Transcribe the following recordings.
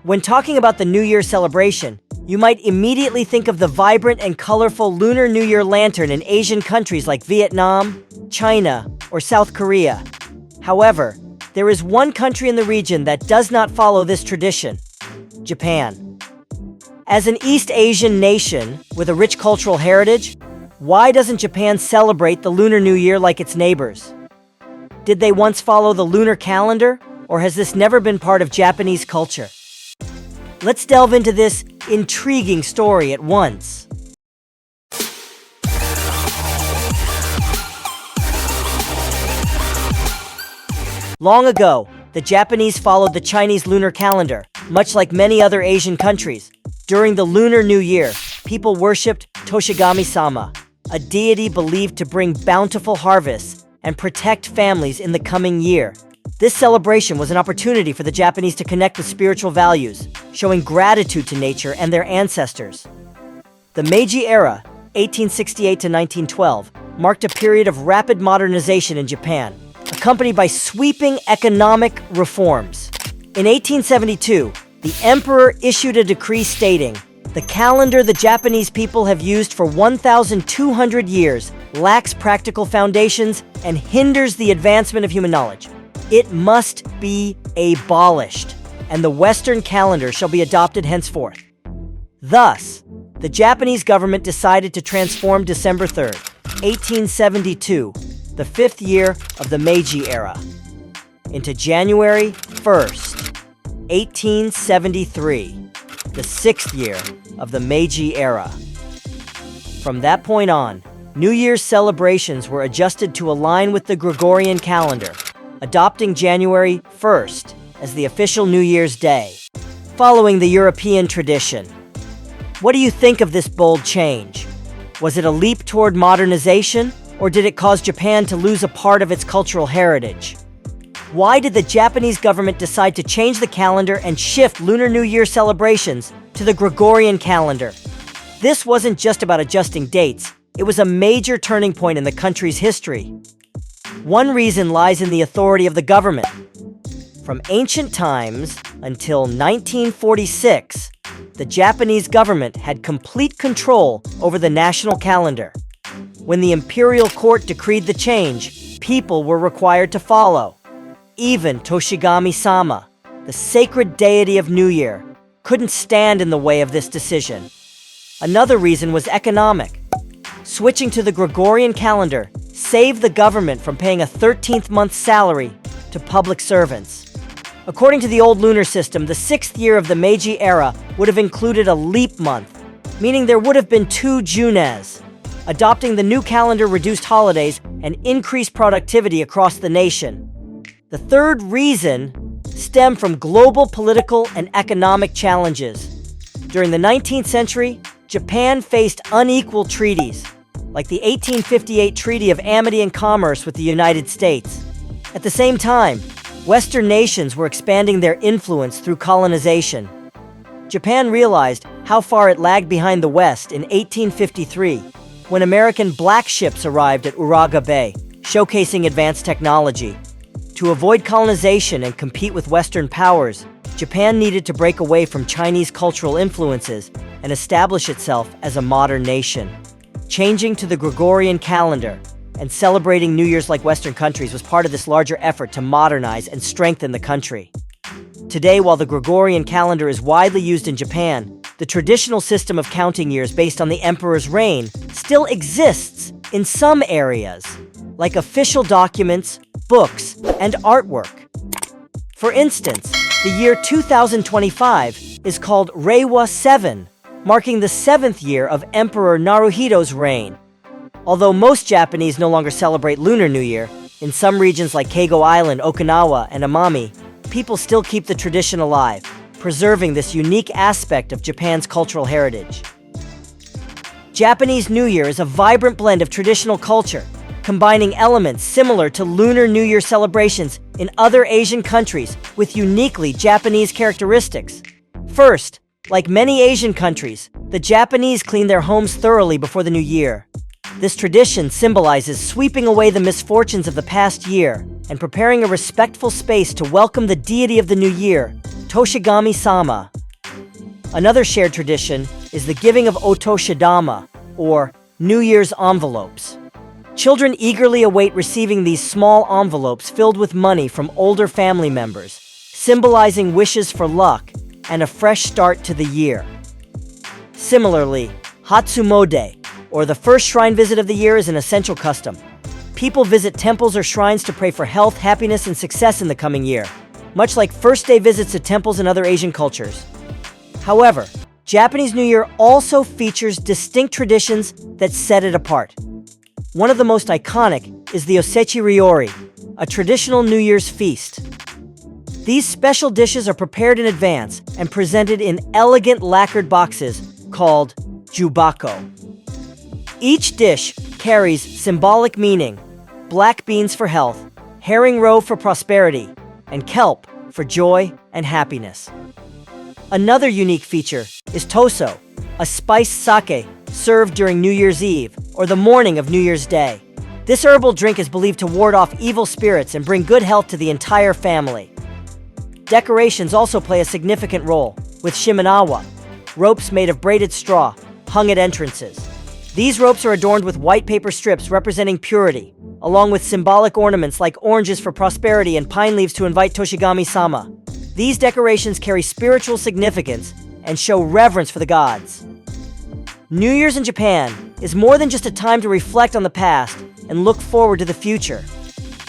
When talking about the New Year celebration, you might immediately think of the vibrant and colorful Lunar New Year lantern in Asian countries like Vietnam, China, or South Korea. However, there is one country in the region that does not follow this tradition: Japan. As an East Asian nation with a rich cultural heritage, why doesn't Japan celebrate the Lunar New Year like its neighbors? Did they once follow the lunar calendar, or has this never been part of Japanese culture? Let's delve into this intriguing story at once. Long ago, the Japanese followed the Chinese lunar calendar, much like many other Asian countries. During the Lunar New Year, people worshipped Toshigami-sama, a deity believed to bring bountiful harvests and protect families in the coming year. This celebration was an opportunity for the Japanese to connect with spiritual values, showing gratitude to nature and their ancestors. The Meiji era, 1868 to 1912, marked a period of rapid modernization in Japan, accompanied by sweeping economic reforms. In 1872, the emperor issued a decree stating, "The calendar the Japanese people have used for 1,200 years lacks practical foundations and hinders the advancement of human knowledge. It must be abolished, and the Western calendar shall be adopted henceforth." Thus, the Japanese government decided to transform December 3rd, 1872, the 5th year of the Meiji era, into January 1st, 1873, the 6th year of the Meiji era. From that point on, New Year's celebrations were adjusted to align with the Gregorian calendar, adopting January 1st as the official New Year's Day, following the European tradition. What do you think of this bold change? Was it a leap toward modernization, or did it cause Japan to lose a part of its cultural heritage? Why did the Japanese government decide to change the calendar and shift Lunar New Year celebrations to the Gregorian calendar? This wasn't just about adjusting dates, it was a major turning point in the country's history. One reason lies in the authority of the government. From ancient times until 1946, the Japanese government had complete control over the national calendar. When the imperial court decreed the change, people were required to follow. Even Toshigami-sama, the sacred deity of New Year, couldn't stand in the way of this decision. Another reason was economic. Switching to the Gregorian calendar saved the government from paying a 13th month salary to public servants. According to the old lunar system, the 6th year of the Meiji era would have included a leap month, meaning there would have been 2 Junes. Adopting the new calendar reduced holidays and increased productivity across the nation. The third reason stemmed from global political and economic challenges. During the 19th century, Japan faced unequal treaties, like the 1858 Treaty of Amity and Commerce with the United States. At the same time, Western nations were expanding their influence through colonization. Japan realized how far it lagged behind the West in 1853, when American black ships arrived at Uraga Bay, showcasing advanced technology. To avoid colonization and compete with Western powers, Japan needed to break away from Chinese cultural influences and establish itself as a modern nation. Changing to the Gregorian calendar and celebrating New Year's like Western countries was part of this larger effort to modernize and strengthen the country. Today, while the Gregorian calendar is widely used in Japan, the traditional system of counting years based on the emperor's reign still exists in some areas, like official documents, books, and artwork. For instance, the year 2025 is called Reiwa 7, marking the 7th year of Emperor Naruhito's reign. Although most Japanese no longer celebrate Lunar New Year, in some regions like Keigo Island, Okinawa, and Amami, people still keep the tradition alive, preserving this unique aspect of Japan's cultural heritage. Japanese New Year is a vibrant blend of traditional culture, combining elements similar to Lunar New Year celebrations in other Asian countries with uniquely Japanese characteristics. First, like many Asian countries, the Japanese clean their homes thoroughly before the new year. This tradition symbolizes sweeping away the misfortunes of the past year and preparing a respectful space to welcome the deity of the new year, Toshigami-sama. Another shared tradition is the giving of otoshidama, or New Year's envelopes. Children eagerly await receiving these small envelopes filled with money from older family members, symbolizing wishes for luck and a fresh start to the year. Similarly, Hatsumode, or the first shrine visit of the year, is an essential custom. People visit temples or shrines to pray for health, happiness, and success in the coming year, much like first-day visits to temples in other Asian cultures. However, Japanese New Year also features distinct traditions that set it apart. One of the most iconic is the osechi ryori, a traditional New Year's feast. These special dishes are prepared in advance and presented in elegant lacquered boxes called jubako. Each dish carries symbolic meaning: black beans for health, herring roe for prosperity, and kelp for joy and happiness. Another unique feature is toso, a spiced sake served during New Year's Eve or the morning of New Year's Day. This herbal drink is believed to ward off evil spirits and bring good health to the entire family. Decorations also play a significant role, with shimenawa, ropes made of braided straw, hung at entrances. These ropes are adorned with white paper strips representing purity, along with symbolic ornaments like oranges for prosperity and pine leaves to invite Toshigami-sama. These decorations carry spiritual significance and show reverence for the gods. New Year's in Japan is more than just a time to reflect on the past and look forward to the future.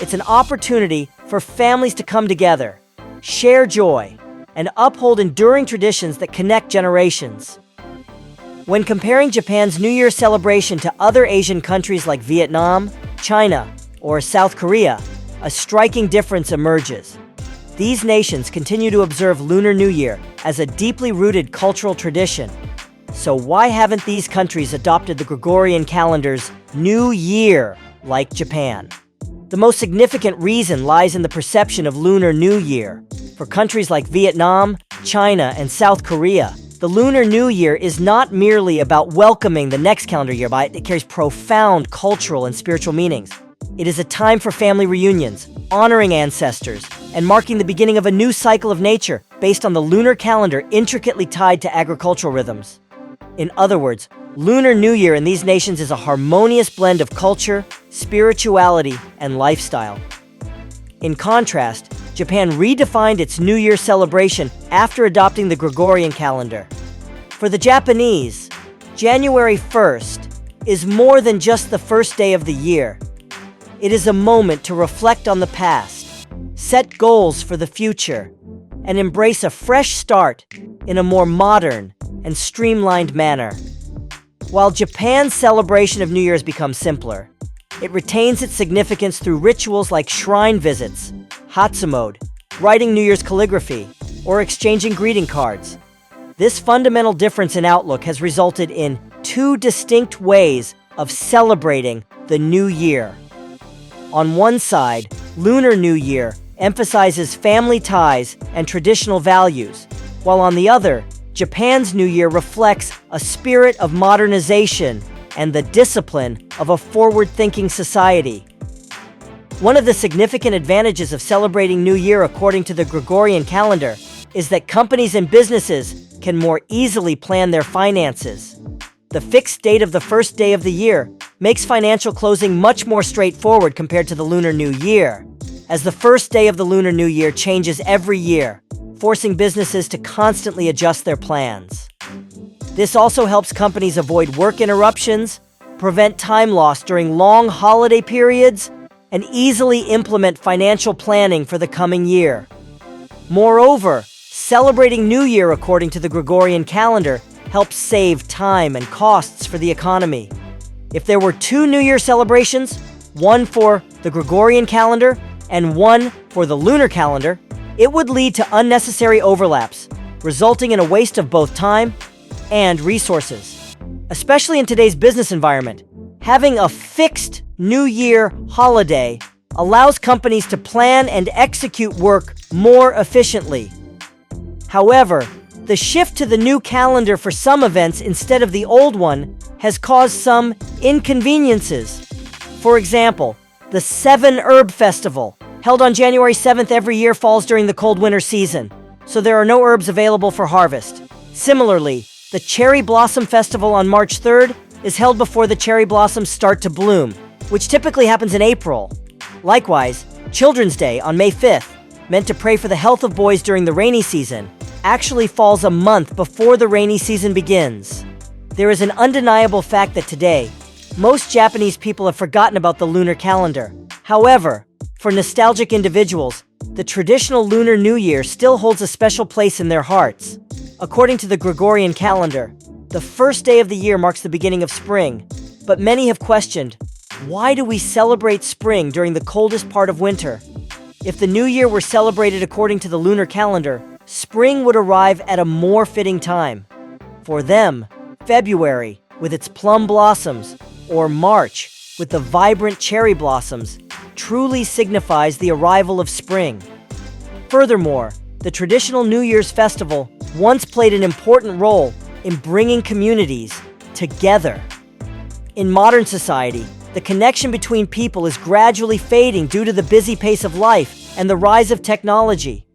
It's an opportunity for families to come together, share joy, and uphold enduring traditions that connect generations. When comparing Japan's New Year celebration to other Asian countries like Vietnam, China, or South Korea, a striking difference emerges. These nations continue to observe Lunar New Year as a deeply rooted cultural tradition. So why haven't these countries adopted the Gregorian calendar's New Year like Japan? The most significant reason lies in the perception of Lunar New Year. For countries like Vietnam, China, and South Korea, the Lunar New Year is not merely about welcoming the next calendar year, but it carries profound cultural and spiritual meanings. It is a time for family reunions, honoring ancestors, and marking the beginning of a new cycle of nature based on the lunar calendar intricately tied to agricultural rhythms. In other words, Lunar New Year in these nations is a harmonious blend of culture, spirituality, and lifestyle. In contrast, Japan redefined its New Year celebration after adopting the Gregorian calendar. For the Japanese, January 1st is more than just the first day of the year. It is a moment to reflect on the past, set goals for the future, and embrace a fresh start in a more modern and streamlined manner. While Japan's celebration of New Year has become simpler, it retains its significance through rituals like shrine visits, Hatsumode, writing New Year's calligraphy, or exchanging greeting cards. This fundamental difference in outlook has resulted in two distinct ways of celebrating the new year. On one side, Lunar New Year emphasizes family ties and traditional values, while on the other, Japan's New Year reflects a spirit of modernization and the discipline of a forward-thinking society. One of the significant advantages of celebrating New Year according to the Gregorian calendar is that companies and businesses can more easily plan their finances. The fixed date of the first day of the year makes financial closing much more straightforward compared to the Lunar New Year, as the first day of the Lunar New Year changes every year, forcing businesses to constantly adjust their plans. This also helps companies avoid work interruptions, prevent time loss during long holiday periods, and easily implement financial planning for the coming year. Moreover, celebrating New Year according to the Gregorian calendar helps save time and costs for the economy. If there were two New Year celebrations, one for the Gregorian calendar and one for the lunar calendar, it would lead to unnecessary overlaps, resulting in a waste of both time and resources. Especially in today's business environment, having a fixed New Year holiday allows companies to plan and execute work more efficiently. However, the shift to the new calendar for some events instead of the old one has caused some inconveniences. For example, the Seven Herb Festival, held on January 7th every year, falls during the cold winter season. so there are no herbs available for harvest. Similarly, the Cherry Blossom Festival on March 3rd is held before the cherry blossoms start to bloom, which typically happens in April. Likewise, Children's Day on May 5th, meant to pray for the health of boys during the rainy season, actually falls a month before the rainy season begins. There is an undeniable fact that today, most Japanese people have forgotten about the lunar calendar. However, for nostalgic individuals, the traditional Lunar New Year still holds a special place in their hearts. According to the Gregorian calendar, the first day of the year marks the beginning of spring, but many have questioned, why do we celebrate spring during the coldest part of winter? If the New Year were celebrated according to the lunar calendar, spring would arrive at a more fitting time. For them, February, with its plum blossoms, or March, with the vibrant cherry blossoms, truly signifies the arrival of spring. Furthermore, the traditional New Year's festival once played an important role in bringing communities together. In modern society, the connection between people is gradually fading due to the busy pace of life and the rise of technology.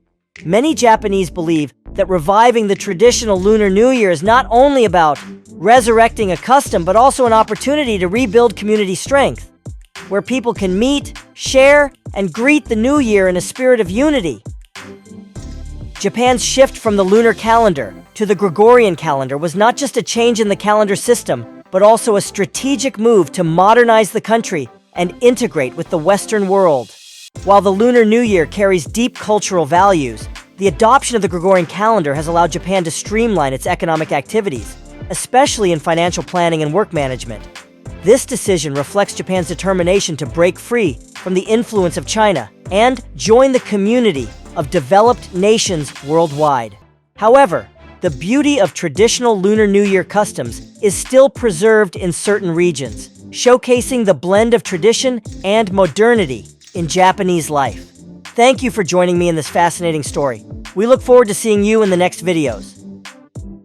Many Japanese believe that reviving the traditional Lunar New Year is not only about resurrecting a custom, but also an opportunity to rebuild community strength, where people can meet, share, and greet the new year in a spirit of unity. Japan's shift from the lunar calendar to the Gregorian calendar was not just a change in the calendar system, but also a strategic move to modernize the country and integrate with the Western world. While the Lunar New Year carries deep cultural values, the adoption of the Gregorian calendar has allowed Japan to streamline its economic activities, especially in financial planning and work management. This decision reflects Japan's determination to break free from the influence of China and join the community of developed nations worldwide. However, the beauty of traditional Lunar New Year customs is still preserved in certain regions, showcasing the blend of tradition and modernity in Japanese life. Thank you for joining me in this fascinating story. We look forward to seeing you in the next videos.